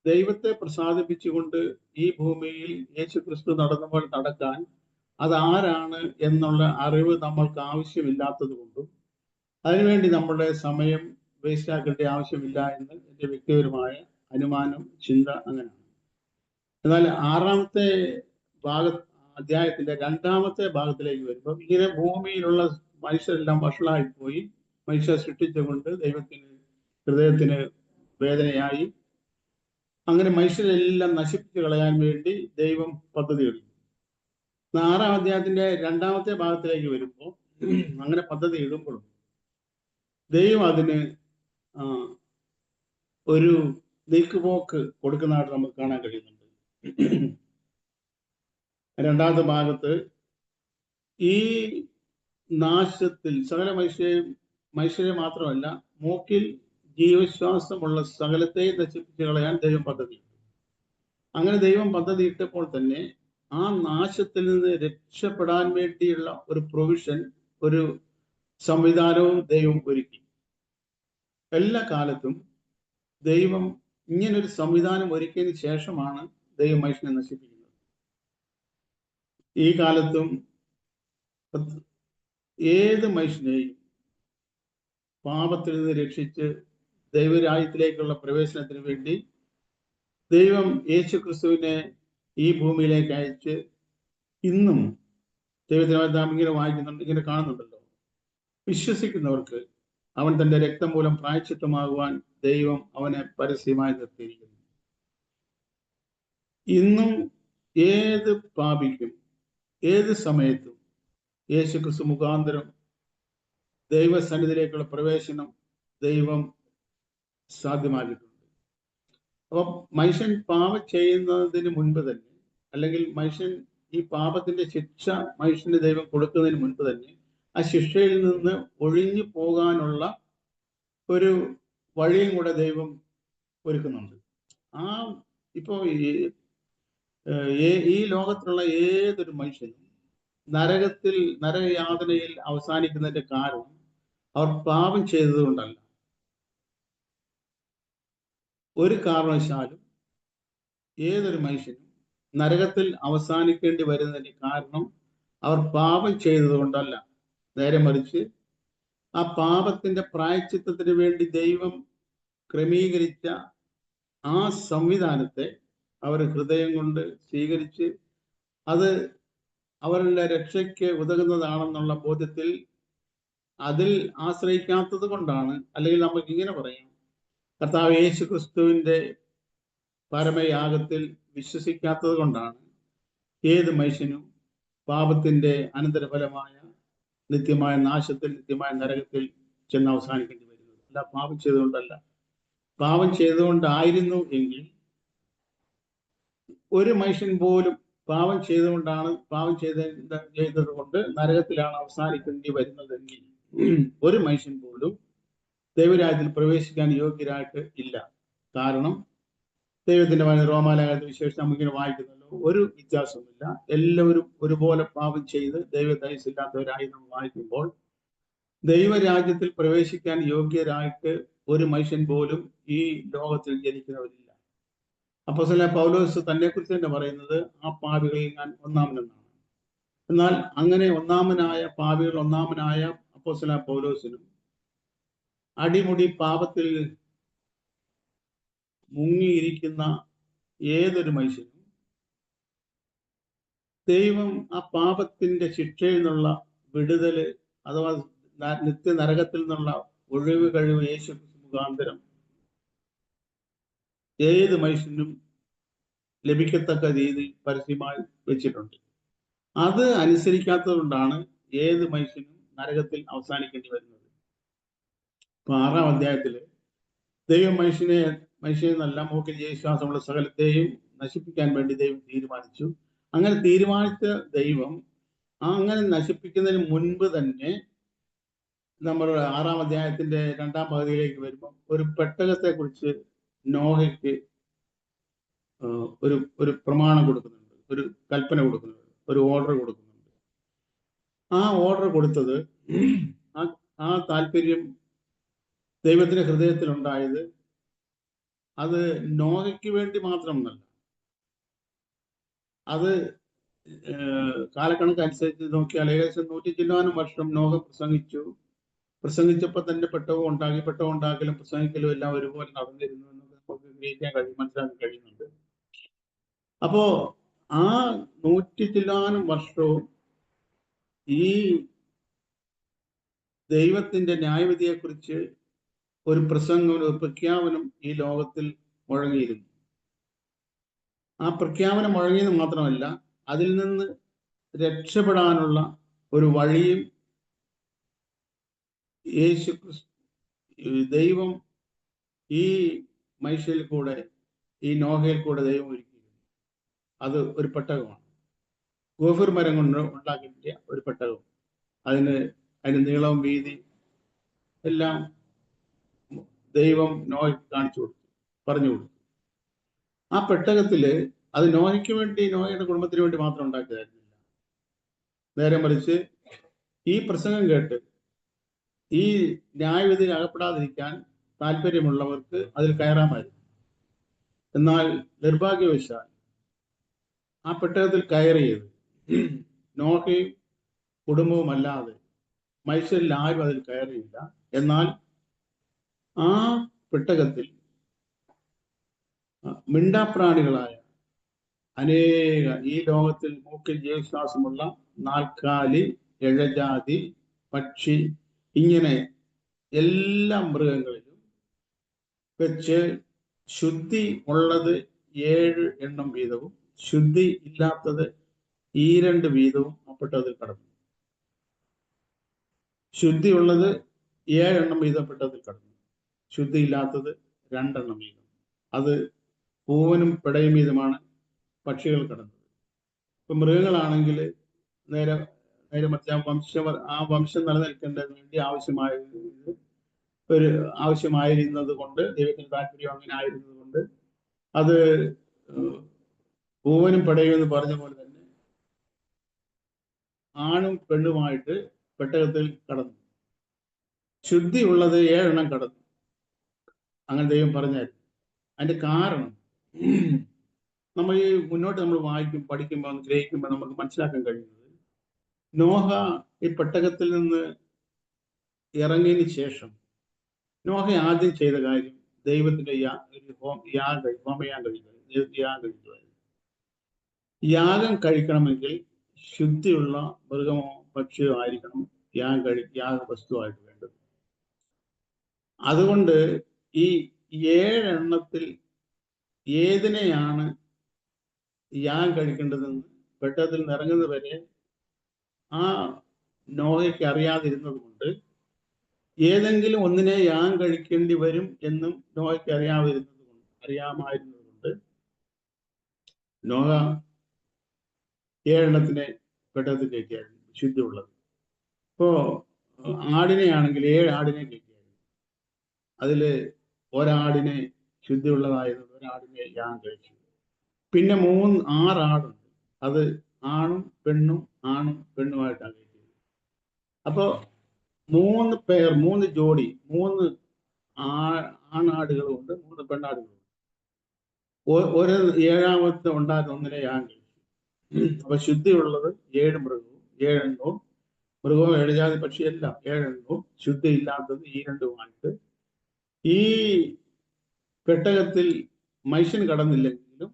ദൈവത്തെ പ്രസാദിപ്പിച്ചുകൊണ്ട് ഈ ഭൂമിയിൽ യേശുക്രിസ്തു നടന്നപ്പോൾ നടക്കാൻ അതാരാണ് എന്നുള്ള അറിവ് നമ്മൾക്ക് ആവശ്യമില്ലാത്തത് കൊണ്ടും അതിനുവേണ്ടി നമ്മുടെ സമയം വേസ്റ്റ് ആക്കേണ്ട ആവശ്യമില്ല എന്ന് എൻ്റെ വ്യക്തിപരമായ അനുമാനം, ചിന്ത അങ്ങനെയാണ്. എന്നാൽ 6-ാമത്തെ അധ്യായത്തിന്റെ 2-ാമത്തെ ഭാഗത്തിലേക്ക് വരുമ്പോൾ ഇങ്ങനെ ഭൂമിയിലുള്ള മനുഷ്യരെല്ലാം വഷളായിപ്പോയി, മനുഷ്യർ സൃഷ്ടിച്ചുകൊണ്ട് ഹൃദയത്തിന് വേദനയായി, അങ്ങനെ മനുഷ്യരെല്ലാം നശിപ്പിച്ചു കളയാൻ വേണ്ടി ദൈവം പദ്ധതി ഇടുന്നു. 6-ാം അധ്യായത്തിന്റെ 2-ാമത്തെ ഭാഗത്തിലേക്ക് വരുമ്പോൾ അങ്ങനെ പദ്ധതി ഇടുമ്പോഴും ദൈവം അതിന് ഒരു നീക്കുപോക്ക് കൊടുക്കുന്നതായിട്ട് നമുക്ക് കാണാൻ കഴിയുന്നുണ്ട്. 2-ാമത്തെ ഭാഗത്ത് ഈ നാശത്തിൽ സകല മനുഷ്യരെ മാത്രമല്ല മൂക്കിൽ ജീവശ്വാസമുള്ള സകലത്തെ നശിപ്പിച്ചു കളയാൻ ദൈവം പദ്ധതി. അങ്ങനെ ദൈവം പദ്ധതി ഇട്ടപ്പോൾ തന്നെ ആ നാശത്തിൽ നിന്ന് രക്ഷപ്പെടാൻ വേണ്ടിയുള്ള ഒരു പ്രൊവിഷൻ, ഒരു സംവിധാനവും ദൈവം ഒരുക്കി. എല്ലാ കാലത്തും ദൈവം ഇങ്ങനൊരു സംവിധാനം ഒരുക്കിയതിന് ശേഷമാണ് ദൈവം മനുഷ്യനെ നശിപ്പിക്കുന്നത്. ഈ കാലത്തും ഏത് മനുഷ്യനെയും പാപത്തിൽ നിന്ന് രക്ഷിച്ച് ദൈവരാജ്യത്തിലേക്കുള്ള പ്രവേശനത്തിന് വേണ്ടി ദൈവം യേശുക്രിസ്തുവിനെ ഈ ഭൂമിയിലേക്ക് അയച്ച് ഇന്നും ദൈവത്തിന് നാം ഇങ്ങനെ വായിക്കുന്നുണ്ട്, ഇങ്ങനെ കാണുന്നുണ്ടല്ലോ, വിശ്വസിക്കുന്നവർക്ക് അവൻ തന്റെ രക്തം മൂലം പ്രായശ്ചിത്തമാകുവാൻ ദൈവം അവനെ പരസ്യമായി നിർത്തിയിരിക്കുന്നു. ഇന്നും ഏത് പാപിക്കും ഏത് സമയത്തും യേശുക്രിസ്തു മുഖാന്തരം ദൈവസന്നിധിയിലേക്കുള്ള പ്രവേശനം ദൈവം സാധ്യമാക്കിയിട്ടുണ്ട്. അപ്പം മനുഷ്യൻ പാപം ചെയ്യുന്നതിന് മുൻപ് തന്നെ, അല്ലെങ്കിൽ മനുഷ്യൻ ഈ പാപത്തിന്റെ ശിക്ഷ മനുഷ്യന് ദൈവം കൊടുക്കുന്നതിന് മുൻപ് തന്നെ ആ ശിക്ഷയിൽ നിന്ന് ഒഴിഞ്ഞു പോകാനുള്ള ഒരു വഴിയും കൂടെ ദൈവം ഒരുക്കുന്നുണ്ട്. ഈ ലോകത്തിലുള്ള ഏതൊരു മനുഷ്യനും നരകയാതനയിൽ അവസാനിക്കുന്നതിന്റെ കാരണം അവർ പാപം ചെയ്തത് കൊണ്ടല്ല. ഒരു കാരണവശാലും ഏതൊരു മനുഷ്യനും നരകത്തിൽ അവസാനിക്കേണ്ടി വരുന്നതിന് കാരണം അവർ പാപം ചെയ്തത് കൊണ്ടല്ല. നേരെ മറിച്ച് ആ പാപത്തിന്റെ പ്രായശ്ചിത്തത്തിന് വേണ്ടി ദൈവം ക്രമീകരിച്ച ആ സംവിധാനത്തെ അവർ ഹൃദയം കൊണ്ട് സ്വീകരിച്ച് അത് അവരുടെ രക്ഷയ്ക്ക് ഉതകുന്നതാണെന്നുള്ള ബോധ്യത്തിൽ അതിൽ ആശ്രയിക്കാത്തത് കൊണ്ടാണ്, അല്ലെങ്കിൽ നമുക്ക് ഇങ്ങനെ പറയാം, കർത്താവ് യേശു ക്രിസ്തുവിന്റെ പരമയാഗത്തിൽ വിശ്വസിക്കാത്തത് കൊണ്ടാണ് ഏത് മനുഷ്യനും പാപത്തിന്റെ അനന്തരഫലമായ നിത്യമായ നാശത്തിൽ, നിത്യമായ നരകത്തിൽ ചെന്ന് അവസാനിക്കേണ്ടി വരുന്നത്. അല്ല, പാപം ചെയ്തുകൊണ്ടല്ല. പാപം ചെയ്തുകൊണ്ടായിരുന്നു എങ്കിൽ ഒരു മനുഷ്യൻ പോലും പാപം ചെയ്തത് കൊണ്ട് നരകത്തിലാണ് അവസാനിക്കേണ്ടി വരുന്നതെങ്കിൽ ഒരു മനുഷ്യൻ പോലും ദൈവരാജ്യത്തിൽ പ്രവേശിക്കാൻ യോഗ്യരായിട്ട് ഇല്ല. കാരണം ദൈവത്തിന്റെ റോമാലേഖനത്തിന് വിശേഷം നമുക്കിങ്ങനെ വായിക്കുന്നല്ലോ, ഒരു വ്യത്യാസമില്ല. എല്ലാവരും ഒരുപോലെ പാപം ചെയ്ത് ദൈവദയസില്ലാത്തവരായി നമ്മൾ വായിക്കുമ്പോൾ ദൈവരാജ്യത്തിൽ പ്രവേശിക്കാൻ യോഗ്യരായിട്ട് ഒരു മനുഷ്യൻ പോലും ഈ ലോകത്തിൽ ജനിക്കുന്നവരില്ല. അപ്പോസ്തലനായ പൗലോസ് തന്നെ കുറിച്ച് തന്നെ പറയുന്നത്, ആ പാപികളിൽ ഞാൻ ഒന്നാമനെന്നാണ്. എന്നാൽ അങ്ങനെ ഒന്നാമനായ അപ്പോസ്തലനായ പൗലോസിനും അടിമുടി പാപത്തിൽ മുങ്ങിയിരിക്കുന്ന ഏതൊരു മനുഷ്യനും ദൈവം ആ പാപത്തിന്റെ ശിക്ഷയിൽ നിന്നുള്ള വിടുതല്, അഥവാ നിത്യനരകത്തിൽ നിന്നുള്ള ഒഴിവ് കഴിവ് യേശു മുഖാന്തരം ഏത് മനുഷ്യനും ലഭിക്കത്തക്ക രീതിയിൽ പരസ്യമായി വെച്ചിട്ടുണ്ട്. അത് അനുസരിക്കാത്തത് കൊണ്ടാണ് ഏത് മനുഷ്യനും നരകത്തിൽ അവസാനിക്കേണ്ടി വരുന്നത്. ഇപ്പൊ 6-ാം അധ്യായത്തില് ദൈവം മനുഷ്യനെ നല്ല മൂക്കിൽ വിശ്വാസമുള്ള സകലത്തെയും നശിപ്പിക്കാൻ വേണ്ടി ദൈവം തീരുമാനിച്ചു. അങ്ങനെ തീരുമാനിച്ച ദൈവം അങ്ങനെ നശിപ്പിക്കുന്നതിന് മുൻപ് തന്നെ നമ്മൾ 6-ാം അധ്യായത്തിന്റെ 2-ാം പകുതിയിലേക്ക് വരുമ്പോൾ ഒരു പെട്ടകത്തെ കുറിച്ച് നോഹയ്ക്ക് ഒരു പ്രമാണം കൊടുക്കുന്നുണ്ട്, ഒരു കൽപ്പന കൊടുക്കുന്നുണ്ട്, ഒരു ഓർഡർ കൊടുക്കുന്നുണ്ട്. ആ ഓർഡർ കൊടുത്തത്, ആ താല്പര്യം ദൈവത്തിന്റെ ഹൃദയത്തിൽ ഉണ്ടായത് അത് നോഹയ്ക്ക് വേണ്ടി മാത്രമല്ല, അത് കാലക്കണക്കനുസരിച്ച് നോക്കിയാൽ ഏകദേശം 100 വർഷം നോഹ പ്രസംഗിച്ചപ്പോൾ തന്നെ പെട്ടകം ഉണ്ടാക്കലും പ്രസംഗിക്കലും എല്ലാം ഒരുപോലെ നടന്നിരുന്നു എന്ന് നമുക്ക് മനസ്സിലാക്കാൻ കഴിയുന്നുണ്ട്. അപ്പോ ആ 100 വർഷവും ഈ ദൈവത്തിന്റെ ന്യായവിധിയെക്കുറിച്ച് ഒരു പ്രഖ്യാപനം ഈ ലോകത്തിൽ മുഴങ്ങിയിരുന്നു. ആ പ്രഖ്യാപനം മുഴങ്ങിയത് മാത്രമല്ല, അതിൽ നിന്ന് രക്ഷപ്പെടാനുള്ള ഒരു വഴിയും ദൈവം ഈ മനുഷ്യയിൽ കൂടെ, ഈ നോഹയിൽ കൂടെ ദൈവം ഒരുക്കിയിരുന്നു. അത് ഒരു പെട്ടകമാണ്, ഗോഫർ മരം കൊണ്ട് ഉണ്ടാക്കിയ ഒരു പെട്ടകം. അതിന് നീളവും വീതി എല്ലാം ദൈവം നോഹയ്ക്ക് പറഞ്ഞു കൊടുത്തു. ആ പെട്ടകത്തില് അത് നോഹയ്ക്ക് വേണ്ടി, നോഹയുടെ കുടുംബത്തിന് വേണ്ടി മാത്രം ഉണ്ടാക്കിയതായിരുന്നില്ല. നേരെ മറിച്ച് ഈ പ്രസംഗം കേട്ട് ഈ ന്യായവിധിയിൽ അകപ്പെടാതിരിക്കാൻ താല്പര്യമുള്ളവർക്ക് അതിൽ കയറാമായിരുന്നു. എന്നാൽ നിർഭാഗ്യവശാൽ ആ പെട്ടകത്തിൽ കയറിയത് നോഹയും കുടുംബവും അല്ലാതെ മനുഷ്യരിൽ ആരും അതിൽ കയറിയില്ല. എന്നാൽ ആ പെട്ടകത്തിൽ മിണ്ടാപ്രാണികളായ അനേക ഈ ലോകത്തിൽ മൂക്കിൽ ജീവശ്വാസമുള്ള നാൽക്കാലി, ഇഴജാതി, പക്ഷി, ഇങ്ങനെ എല്ലാ മൃഗങ്ങളിലും വെച്ച് ശുദ്ധി ഉള്ളത് 7 എണ്ണം വീതവും ശുദ്ധി ഇല്ലാത്തത് 2 വീതവും അപ്പെട്ടതിൽ കടന്നു. ശുദ്ധി ഉള്ളത് 7 എണ്ണം വീതപ്പെട്ടതിൽ കടന്നു, ശുദ്ധി ഇല്ലാത്തത് 2 എണ്ണം വീതം. അത് പൂവനും പിടയും വീതമാണ് പക്ഷികൾ കടന്നത്. ഇപ്പൊ മൃഗങ്ങളാണെങ്കിൽ നേരെ മറിച്ച് ആ വംശം നിലനിൽക്കേണ്ടതിന് വേണ്ടി ആവശ്യമായിരുന്നത് കൊണ്ട്, ദൈവത്തിന് താല്പര്യം അങ്ങനെ ആയിരുന്നത് കൊണ്ട് അത് പൂവനും പിടയും എന്ന് പറഞ്ഞ പോലെ തന്നെ ആണും പെണ്ണുമായിട്ട് പെട്ടകത്തിൽ കടന്നു. ശുദ്ധി ഉള്ളത് 7 എണ്ണം കടന്നു. അങ്ങനെ ദൈവം പറഞ്ഞായിരുന്നു. അതിന്റെ കാരണം നമ്മൾ ഈ മുന്നോട്ട് നമ്മൾ പഠിക്കുമ്പോൾ ഗ്രഹിക്കുമ്പോൾ നമുക്ക് മനസ്സിലാക്കാൻ കഴിയുന്നത്, നോഹ ഈ പെട്ടകത്തിൽ നിന്ന് ഇറങ്ങിയതിന് ശേഷം നോഹ ആദ്യം ചെയ്ത കാര്യം ദൈവത്തിന്റെ യാഗം കഴിക്കണമെങ്കിൽ ശുദ്ധിയുള്ള മൃഗമോ പക്ഷിയോ ആയിരിക്കണം യാഗവസ്തുവായിട്ട് വേണ്ടത്. അതുകൊണ്ട് ഈ 7 എണ്ണത്തിൽ ഏതിനെയാണ് യാഗം കഴിക്കേണ്ടതെന്ന് പെട്ടകത്തിൽ നിറങ്ങുന്നത് വരെ ആ നോഹയ്ക്ക് അറിയാതിരുന്നത് കൊണ്ട് ഏതെങ്കിലും ഒന്നിനെ യാഗം കഴിക്കേണ്ടി വരും എന്നും നോഹയ്ക്ക് അറിയാമായിരുന്നത് കൊണ്ട് നോഹ 7 എണ്ണത്തിനെ പെട്ടകത്തിൽ കയറ്റിയായിരുന്നു ശുദ്ധിയുള്ളത്. ഇപ്പോ ആടിനെ ആണെങ്കിൽ 7 ആടിനെ കയറ്റിയായിരുന്നു. അതില് ഒരാടിനെ ശുദ്ധിയുള്ളതായിരുന്നു, ഒരാടിനെ യാഗം കഴിച്ചു. പിന്നെ 6 ആടുണ്ട്, അത് ആണും പെണ്ണും പെണ്ണുമായിട്ടാണ് കയറ്റിയത്. അപ്പോ 3 ജോഡി 3 ആണാടുകളുണ്ട്, 3 പെണ്ണാടുകളുണ്ട്. ഒരു 7ാമത്തെ ഉണ്ടായിരുന്ന ഒന്നിനെ യാഗം കഴിച്ചു. അപ്പൊ ശുദ്ധിയുള്ളത് 7 മൃഗവും 7 എണ്ണവും, മൃഗവും 7 ജാതി പക്ഷിയെല്ലാം 7 എണ്ണവും, ശുദ്ധി ഇല്ലാത്തത് ഈ 2മായിട്ട് ഈ പെട്ടകത്തിൽ മനുഷ്യൻ കടന്നില്ലെങ്കിലും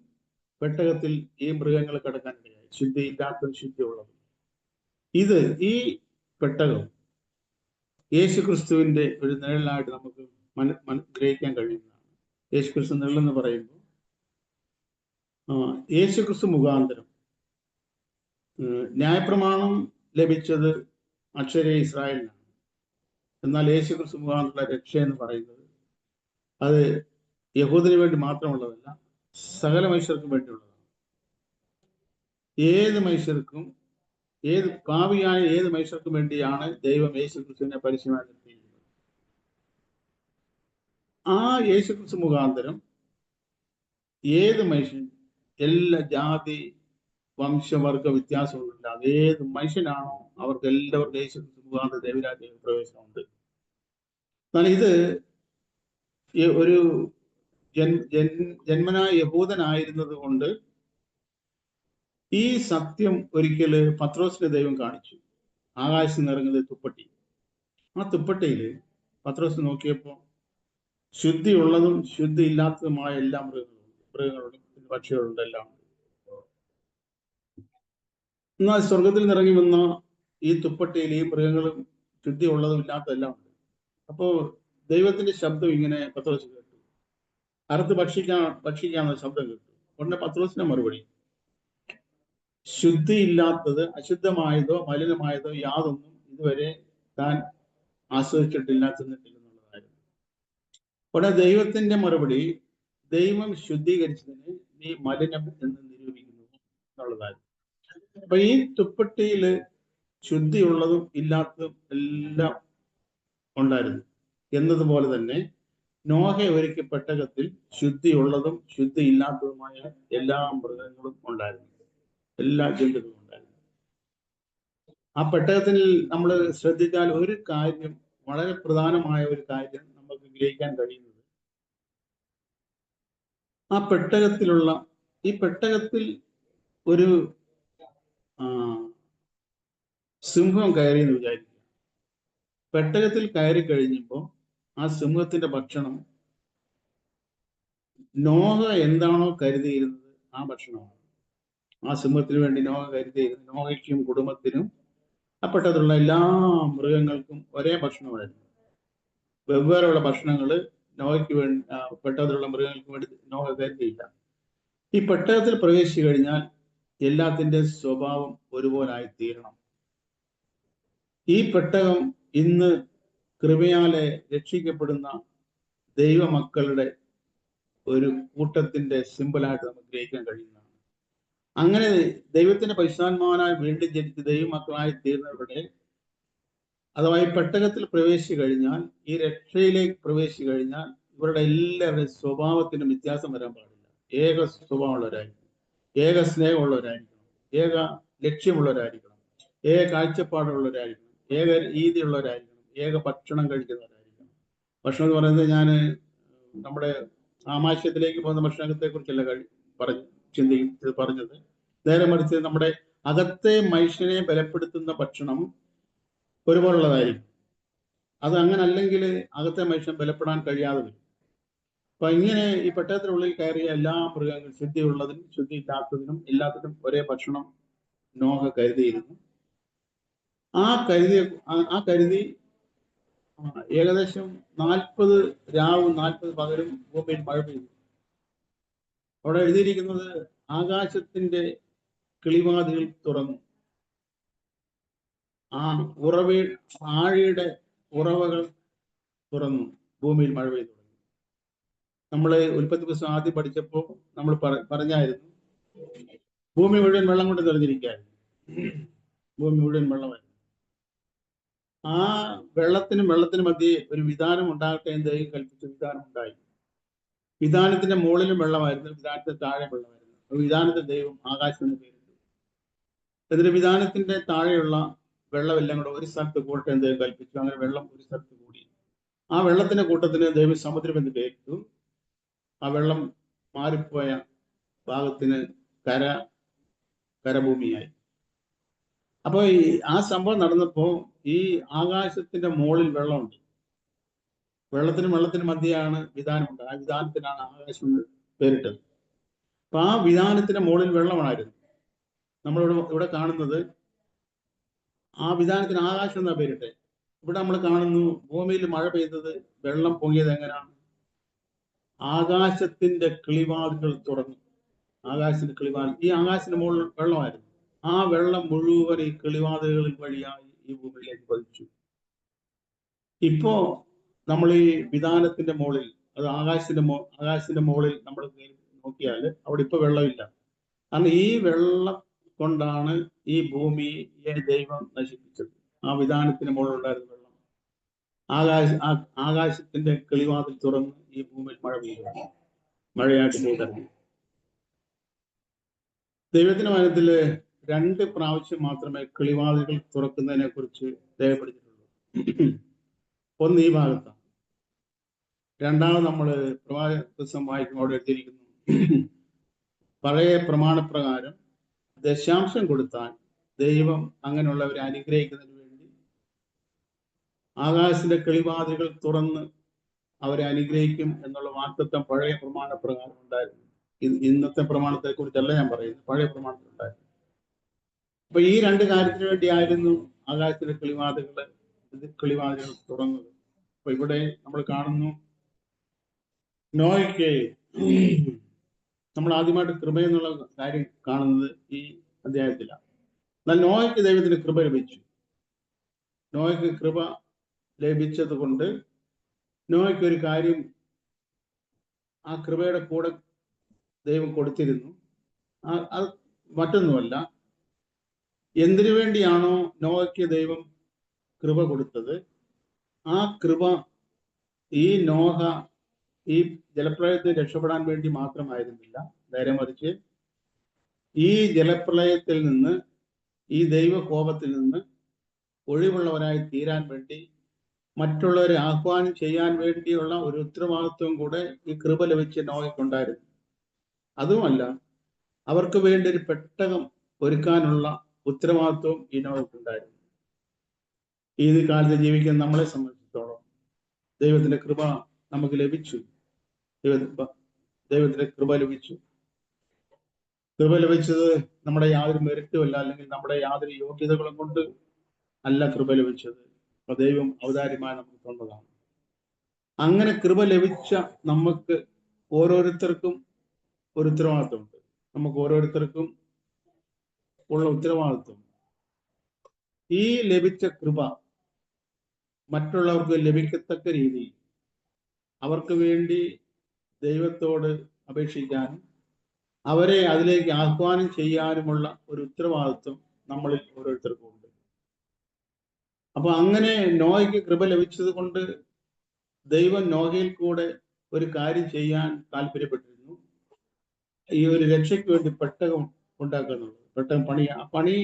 പെട്ടകത്തിൽ ഈ മൃഗങ്ങൾ കടക്കാനിടയായി, ശുദ്ധിയില്ലാത്തതും ശുദ്ധിയുള്ളതും. ഈ പെട്ടകം യേശുക്രിസ്തുവിന്റെ ഒരു നിഴലായിട്ട് നമുക്ക് ഗ്രഹിക്കാൻ കഴിയുന്നതാണ്. യേശുക്രിസ്തു നിഴലെന്ന് പറയുമ്പോൾ യേശുക്രിസ്തു മുഖാന്തരം ന്യായപ്രമാണം ലഭിച്ചത് അക്ഷര ഇസ്രായേലിനാണ്. എന്നാൽ യേശുക്രിസ്തു മുഖാന്തരമുള്ള രക്ഷ എന്ന് പറയുന്നത് അത് യഹൂദന് വേണ്ടി മാത്രമുള്ളതല്ല, സകല മനുഷ്യർക്കും വേണ്ടിയുള്ളതാണ്. ഏത് മനുഷ്യർക്കും, പാപിയായ ഏത് മനുഷ്യർക്കും വേണ്ടിയാണ് ദൈവം യേശുക്രിസ്തുവിനെ പരസ്യമായി നിർത്തിയിരിക്കുന്നത്. ആ യേശുക്രിസ്തു മുഖാന്തരം ഏത് മനുഷ്യൻ, എല്ലാ ജാതി വംശവർഗ വ്യത്യാസങ്ങളില്ലാതെ ഏത് മനുഷ്യനാണോ അവർക്ക് എല്ലാവർക്കും യേശുക്രിസ്തു മുഖാന്തരം ദൈവരാജ്യ പ്രവേശനമുണ്ട്. എന്നാൽ ഇത് ഒരു ജന്മനാ യഹൂദനായിരുന്നത് കൊണ്ട് ഈ സത്യം ഒരിക്കൽ പത്രോസിനെ ദൈവം കാണിച്ചു. ആകാശത്ത് നിറങ്ങുന്നത് തുപ്പട്ടി. ആ തുപ്പട്ടിയിൽ പത്രോസ് നോക്കിയപ്പോൾ ശുദ്ധിയുള്ളതും ശുദ്ധി ഇല്ലാത്തതുമായ എല്ലാ മൃഗങ്ങളുണ്ട്, പക്ഷികളുണ്ട്, എല്ലാം ഉണ്ട്. എന്നാൽ സ്വർഗത്തിൽ നിറങ്ങി വന്ന ഈ തുപ്പട്ടിയിൽ ഈ മൃഗങ്ങളും ശുദ്ധിയുള്ളതും ഇല്ലാത്തതെല്ലാം ഉണ്ട്. അപ്പോ ദൈവത്തിന്റെ ശബ്ദം ഇങ്ങനെ പത്രോസ് കേട്ടു. അറുത്ത് ഭക്ഷിക്കാമെന്ന ശബ്ദം കേട്ടു. ഉടനെ പത്രോസിന്റെ മറുപടി, ശുദ്ധിയില്ലാത്തത്, അശുദ്ധമായതോ മലിനമായതോ യാതൊന്നും ഇതുവരെ താൻ ആസ്വദിച്ചിട്ടില്ല, തിന്നിട്ടില്ലെന്നുള്ളതായിരുന്നു. ഉടനെ ദൈവത്തിന്റെ മറുപടി, ദൈവം ശുദ്ധീകരിച്ചതിന് നീ മലിനം എന്ന് നിരൂപിക്കുന്നു എന്നുള്ളതായിരുന്നു. അപ്പൊ ഈ തുപ്പട്ടിയില് ശുദ്ധിയുള്ളതും ഇല്ലാത്തതും എല്ലാം ഉണ്ടായിരുന്നു എന്നതുപോലെ തന്നെ നോഹ ഒരുക്കിയ പെട്ടകത്തിൽ ശുദ്ധിയുള്ളതും ശുദ്ധി ഇല്ലാത്തതുമായ എല്ലാ മൃഗങ്ങളും ഉണ്ടായിരുന്നു, എല്ലാ ജന്തുക്കളും ഉണ്ടായിരുന്നു. ആ പെട്ടകത്തിൽ നമ്മൾ ശ്രദ്ധിച്ചാൽ ഒരു കാര്യം, വളരെ പ്രധാനമായ ഒരു കാര്യം നമുക്ക് ഗ്രഹിക്കാൻ കഴിയുന്നത്, ആ പെട്ടകത്തിൽ ഒരു സിംഹം കയറിയെന്ന് വിചാരിക്കുക. പെട്ടകത്തിൽ കയറി കഴിഞ്ഞപ്പോൾ ആ സിംഹത്തിന്റെ ഭക്ഷണം നോഹ എന്താണോ കരുതിയിരുന്നത് ആ ഭക്ഷണമാണ്. ആ സിംഹത്തിന് വേണ്ടി നോഹ കരുതിയിരുന്നത് നോഹയ്ക്കും കുടുംബത്തിനും ആ പെട്ടകത്തിലുള്ള എല്ലാ മൃഗങ്ങൾക്കും ഒരേ ഭക്ഷണമായിരുന്നു. വെവ്വേറെയുള്ള ഭക്ഷണങ്ങൾ നോഹയ്ക്ക് വേണ്ടി, പെട്ടകത്തിലുള്ള മൃഗങ്ങൾക്ക് വേണ്ടി നോഹ കരുതിയില്ല. ഈ പെട്ടകത്തിൽ പ്രവേശിച്ചു കഴിഞ്ഞാൽ എല്ലാത്തിന്റെ സ്വഭാവം ഒരുപോലായി തീരണം. ഈ പെട്ടകം ഇന്ന് കൃപയാലെ രക്ഷിക്കപ്പെടുന്ന ദൈവമക്കളുടെ ഒരു കൂട്ടത്തിന്റെ സിമ്പിളായിട്ട് നമുക്ക് ഗ്രഹിക്കാൻ കഴിയുന്നതാണ്. അങ്ങനെ ദൈവത്തിന്റെ പരിശുദ്ധാത്മാവായി വീണ്ടും ജനിച്ച് ദൈവമക്കളായി തീർന്നവരുടെ, അഥവാ ഈ പെട്ടകത്തിൽ പ്രവേശിച്ചു കഴിഞ്ഞാൽ, ഈ രക്ഷയിലേക്ക് പ്രവേശിച്ചു കഴിഞ്ഞാൽ ഇവരുടെ എല്ലാവരുടെയും സ്വഭാവത്തിന് വ്യത്യാസം വരാൻ പാടില്ല. ഏക സ്വഭാവമുള്ളവരായിരിക്കണം, ഏക സ്നേഹമുള്ളവരായിരിക്കണം, ഏക ലക്ഷ്യമുള്ളവരായിരിക്കണം, ഏക കാഴ്ചപ്പാടുള്ളവരായിരിക്കണം, ഏക രീതിയുള്ളവരായിരിക്കണം, ഏക ഭക്ഷണം കഴിക്കുന്നവരായിരിക്കണം. ഭക്ഷണം എന്ന് പറയുന്നത് ഞാൻ നമ്മുടെ ആമാശയത്തിലേക്ക് പോകുന്ന ഭക്ഷണത്തെ കുറിച്ചല്ല പറഞ്ഞത്. നേരെ മറിച്ച് നമ്മുടെ അകത്തെ മനുഷ്യനെ ബലപ്പെടുത്തുന്ന ഭക്ഷണം ഒരുപോലുള്ളതായിരിക്കും. അത് അങ്ങനെ അല്ലെങ്കിൽ അകത്തെ മനുഷ്യൻ ബലപ്പെടാൻ കഴിയാതെ വരും. അപ്പൊ ഇങ്ങനെ ഈ പെട്ടകത്തിനുള്ളിൽ കയറിയ എല്ലാ മൃഗങ്ങളും ശുദ്ധിയുള്ളതിനും ശുദ്ധിയില്ലാത്തതിനും എല്ലാത്തിനും ഒരേ ഭക്ഷണം നോഹ കരുതിയിരുന്നു. ആ കരുതി ഏകദേശം 40 രാവും 40 പകലും ഭൂമിയിൽ മഴ പെയ്തു. അവിടെ എഴുതിയിരിക്കുന്നത് ആകാശത്തിന്റെ കിളിവാതിൽ തുറന്നു, ആ ആഴിയുടെ ഉറവകൾ തുറന്നു, ഭൂമിയിൽ മഴ പെയ്തു. നമ്മള് ഉൽപ്പത്തി പുസ്തകം ആദ്യം പഠിച്ചപ്പോൾ നമ്മൾ പറഞ്ഞായിരുന്നു, ഭൂമി മുഴുവൻ വെള്ളം കൊണ്ട് തെളിഞ്ഞിരിക്കുകയായിരുന്നു. ഭൂമി മുഴുവൻ വെള്ളമായിരുന്നു. ആ വെള്ളത്തിനും മധ്യേ ഒരു വിധാനം ഉണ്ടാകട്ടെ എന്ന് ദൈവം കൽപ്പിച്ചു. വിധാനം ഉണ്ടായി. വിധാനത്തിന്റെ മുകളിലും വെള്ളമായിരുന്നു, വിധാനത്തിന് താഴെ വെള്ളമായിരുന്നു. വിധാനത്തെ ദൈവം ആകാശം എന്ന് പേരിട്ടു. എന്നിട്ട് വിധാനത്തിന്റെ താഴെയുള്ള വെള്ളമെല്ലാം കൂടെ ഒരു സ്ഥലത്ത് കൂടട്ടെ എന്ന് ദൈവം കൽപ്പിച്ചു. അങ്ങനെ വെള്ളം ഒരു സ്ഥലത്ത് കൂടി. ആ വെള്ളത്തിന്റെ കൂട്ടത്തിന് ദൈവം സമുദ്രം എന്ന് പേരിട്ടു. ആ വെള്ളം മാറിപ്പോയ ഭാഗത്തിന് കരഭൂമിയായി. അപ്പൊ ആ സംഭവം നടന്നപ്പോ ഈ ആകാശത്തിന്റെ മുകളിൽ വെള്ളമുണ്ട്. വെള്ളത്തിനും മധ്യയാണ് വിധാനമുണ്ട്. ആ വിധാനത്തിനാണ് ആകാശം പേരിട്ടത്. അപ്പൊ ആ വിധാനത്തിന്റെ മുകളിൽ വെള്ളമായിരുന്നു. ഇവിടെ കാണുന്നത് ആ വിധാനത്തിന് ആകാശം എന്നാ പേരിട്ടെ. ഇവിടെ നമ്മൾ കാണുന്നു ഭൂമിയിൽ മഴ പെയ്തത്, വെള്ളം പൊങ്ങിയത് എങ്ങനെയാണ്? ആകാശത്തിന്റെ കിളിവാതിലുകൾ തുറന്നു. ആകാശത്തിന്റെ കിളിവാതിൽ, ഈ ആകാശത്തിന്റെ മുകളിൽ വെള്ളമായിരുന്നു. ആ വെള്ളം മുഴുവൻ ഈ കിളിവാതിലുകളിൽ വഴിയായി ഈ ഭൂമിയിലേക്ക് പതിച്ചു. ഇപ്പോ നമ്മൾ ഈ വിധാനത്തിന്റെ മുകളിൽ, അത് ആകാശത്തിന്റെ മുകളിൽ നമ്മൾ നോക്കിയാൽ അവിടെ ഇപ്പൊ വെള്ളമില്ല. കാരണം ഈ വെള്ളം കൊണ്ടാണ് ഈ ഭൂമിയെ ദൈവം നശിപ്പിച്ചത്. ആ വിധാനത്തിന് മുകളിലുണ്ടായിരുന്ന വെള്ളം ആകാശത്തിന്റെ കിളിവാതിൽ തുറന്ന് ഈ ഭൂമിയിൽ മഴ പെയ്തു. മഴയായിട്ട് പെയ്തിറങ്ങി. ദൈവത്തിന്റെ വചനത്തില് 2 പ്രാവശ്യം മാത്രമേ കിളിവാതിലുകൾ തുറക്കുന്നതിനെ കുറിച്ച് രേഖപ്പെടുത്തിയിട്ടുള്ളൂ. ഒന്ന് ഈ ഭാഗത്താണ്. രണ്ടാമത് നമ്മൾ പ്രവാചക പുസ്തകം വായിക്കുമ്പോൾ അവിടെ എഴുതിയിരിക്കുന്നു, പഴയ പ്രമാണപ്രകാരം ദശാംശം കൊടുത്താൽ ദൈവം അങ്ങനെയുള്ളവരെ അനുഗ്രഹിക്കുന്നതിന് വേണ്ടി ആകാശത്തിന്റെ കിളിവാതിലുകൾ തുറന്ന് അവരെ അനുഗ്രഹിക്കും എന്നുള്ള വാഗ്ദത്തം പഴയ പ്രമാണപ്രകാരം ഉണ്ടായിരുന്നു. ഇന്നത്തെ പ്രമാണത്തെ കുറിച്ചല്ല ഞാൻ പറയുന്നത്, പഴയ പ്രമാണത്തിൽ ഉണ്ടായിരുന്നു. അപ്പൊ ഈ 2 കാര്യത്തിന് വേണ്ടിയായിരുന്നു ആകാശത്തിന്റെ കിളിവാതിലുകൾ തുറന്നത്. അപ്പൊ ഇവിടെ നമ്മൾ കാണുന്നു, നോയ്ക്ക് നമ്മൾ ആദ്യമായിട്ട് കൃപ എന്നുള്ള കാര്യം കാണുന്നത് ഈ അധ്യായത്തിലാണ്. എന്നാൽ നോയ്ക്ക് ദൈവത്തിന് കൃപ ലഭിച്ചു. നോയ്ക്ക് കൃപ ലഭിച്ചത് കൊണ്ട് നോയ്ക്ക് ഒരു കാര്യം ആ കൃപയുടെ കൂടെ ദൈവം കൊടുത്തിരുന്നു. അത് മറ്റൊന്നുമല്ല, എന്തിനു വേണ്ടിയാണോ നോയ്ക്ക് ദൈവം കൃപ കൊടുത്തത്, ആ കൃപ ഈ നോഹ ഈ ജലപ്രളയത്തിൽ രക്ഷപ്പെടാൻ വേണ്ടി മാത്രമായിരുന്നില്ല. നേരെ മറിച്ച് ഈ ജലപ്രളയത്തിൽ നിന്ന്, ഈ ദൈവകോപത്തിൽ നിന്ന് ഒഴിവുള്ളവരായി തീരാൻ വേണ്ടി, മറ്റുള്ളവരെ ആഹ്വാനം ചെയ്യാൻ വേണ്ടിയുള്ള ഒരു ഉത്തരവാദിത്വം കൂടെ ഈ കൃപ ലഭിച്ച നോഹയ്ക്കുണ്ടായിരുന്നു. അതുമല്ല, അവർക്ക് വേണ്ടി ഒരു പെട്ടകം ഒരുക്കാനുള്ള ഉത്തരവാദിത്വം ഈ നോഹയ്ക്കുണ്ടായിരുന്നു. ഈ കാലത്ത് ജീവിക്കുന്ന നമ്മളെ സംബന്ധിച്ചിടത്തോളം ദൈവത്തിന്റെ കൃപ നമുക്ക് ലഭിച്ചു. ദൈവത്തിന്റെ കൃപ ലഭിച്ചു. കൃപ ലഭിച്ചത് നമ്മുടെ യാതൊരു മെറിറ്റുമല്ല, അല്ലെങ്കിൽ നമ്മുടെ യാതൊരു യോഗ്യതകളും കൊണ്ട് അല്ല കൃപ ലഭിച്ചത്. ദൈവം ഔദാര്യമായി നമുക്ക് തന്നതാണ്. അങ്ങനെ കൃപ ലഭിച്ച നമുക്ക് ഓരോരുത്തർക്കും ഒരു ഉത്തരവാദിത്വമുണ്ട്. നമുക്ക് ഓരോരുത്തർക്കും ഉള്ള ഉത്തരവാദിത്വം, ഈ ലഭിച്ച കൃപ മറ്റുള്ളവർക്ക് ലഭിക്കത്തക്ക രീതിയിൽ അവർക്ക് വേണ്ടി ദൈവത്തോട് അപേക്ഷിക്കാനും അവരെ അതിലേക്ക് ആഹ്വാനം ചെയ്യാനുമുള്ള ഒരു ഉത്തരവാദിത്വം നമ്മളിൽ ഓരോരുത്തർക്കും ഉണ്ട്. അപ്പൊ അങ്ങനെ നോഹയ്ക്ക് കൃപ ലഭിച്ചത് കൊണ്ട് ദൈവം നോഹയിൽ കൂടെ ഒരു കാര്യം ചെയ്യാൻ താല്പര്യപ്പെട്ടിരുന്നു. ഈ ഒരു രക്ഷയ്ക്ക് വേണ്ടി പെട്ടകം ഉണ്ടാക്കുന്നുള്ളൂ. പെട്ടകം ആ പണി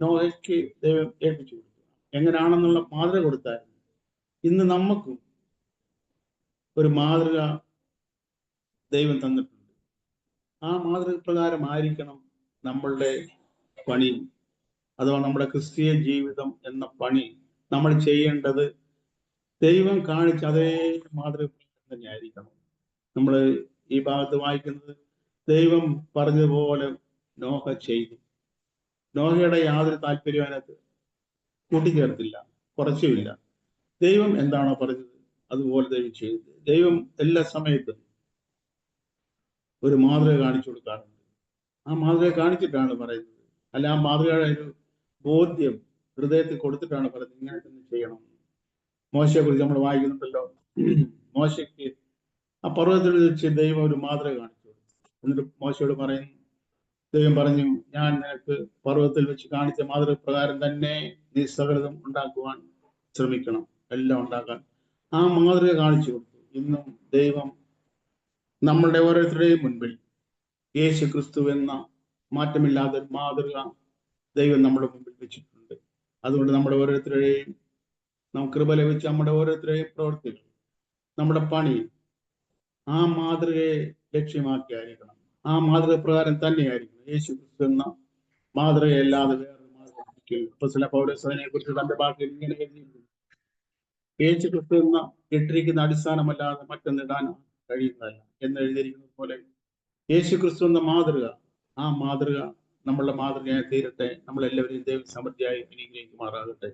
നോഹയ്ക്ക് ദൈവം ഏൽപ്പിച്ചു കൊടുത്തു. എങ്ങനെയാണെന്നുള്ള മാതൃക കൊടുത്തായിരുന്നു. ഇന്ന് നമുക്കും ഒരു മാതൃക ദൈവം തന്നിട്ടുണ്ട്. ആ മാതൃക പ്രകാരമായിരിക്കണം നമ്മളുടെ പണി, അഥവാ നമ്മുടെ ക്രിസ്തീയ ജീവിതം എന്ന പണി നമ്മൾ ചെയ്യേണ്ടത്. ദൈവം കാണിച്ച അതേ മാതൃക തന്നെ ആയിരിക്കണം. നമ്മൾ ഈ ഭാഗത്ത് വായിക്കുന്നത്, ദൈവം പറഞ്ഞതുപോലെ നോഹ ചെയ്തു. നോഹയുടെ യാതൊരു താല്പര്യവും അതിനകത്ത് കൂട്ടിച്ചേർത്തില്ല, കുറച്ചുമില്ല. ദൈവം എന്താണോ പറഞ്ഞത് അതുപോലെ ദൈവം ചെയ്തു. ദൈവം എല്ലാ സമയത്തും ഒരു മാതൃക കാണിച്ചു കൊടുക്കാറുണ്ട്. ആ മാതൃക കാണിച്ചിട്ടാണ് പറയുന്നത്. അല്ല, ആ മാതൃകയുടെ ഒരു ബോധ്യം ഹൃദയത്തിൽ കൊടുത്തിട്ടാണ് പറയുന്നത് ഇങ്ങനെ തന്നെ ചെയ്യണം. മോശയെ കുറിച്ച് നമ്മൾ വായിക്കുന്നുണ്ടല്ലോ. മോശയ്ക്ക് ആ പർവ്വതത്തിൽ വെച്ച് ദൈവം ഒരു മാതൃക കാണിച്ചു. എന്നിട്ട് മോശയോട് പറയുന്നു, ദൈവം പറഞ്ഞു, ഞാൻ നിനക്ക് പർവ്വതത്തിൽ വെച്ച് കാണിച്ച മാതൃക പ്രകാരം തന്നെ നീ സകലതും ഉണ്ടാക്കുവാൻ ശ്രമിക്കണം, എല്ലാം ഉണ്ടാക്കാൻ. ആ മാതൃക കാണിച്ചു കൊടുത്തു. ഇന്നും ദൈവം നമ്മളുടെ ഓരോരുത്തരുടെയും മുൻപിൽ യേശു ക്രിസ്തു എന്ന മാറ്റമില്ലാത്ത മാതൃക ദൈവം നമ്മുടെ മുമ്പിൽ വെച്ചിട്ടുണ്ട്. അതുകൊണ്ട് നമ്മുടെ ഓരോരുത്തരുടെയും നമുക്ക് കൃപ ലഭിച്ച നമ്മുടെ ഓരോരുത്തരുടെയും പ്രവർത്തികൾ, നമ്മുടെ പണി ആ മാതൃകയെ ലക്ഷ്യമാക്കിയായിരിക്കണം. ആ മാതൃക പ്രകാരം തന്നെയായിരിക്കണം. യേശു ക്രിസ്തു എന്ന മാതൃകയല്ലാതെ വേറൊരു മാതൃക. അപ്പോസ്തലൻ പൗലോസ് അതിനെ കുറിച്ച് തന്റെ വാക്കിൽ ഇങ്ങനെ എഴുതിയിരിക്കുന്നു, യേശു ക്രിസ്തു എന്ന ഇട്ടിരിക്കുന്ന അടിസ്ഥാനമല്ലാതെ മറ്റൊന്നിടാൻ കഴിയുന്നതല്ല എന്ന് എഴുതിയിരിക്കുന്നത് പോലെ യേശു ക്രിസ്തു എന്ന മാതൃക, ആ മാതൃക നമ്മളുടെ മാതൃകയായി തീരട്ടെ. നമ്മളെല്ലാവരെയും ദൈവം സമൃദ്ധിയായി അനുഗ്രഹിക്കുമാറാകട്ടെ.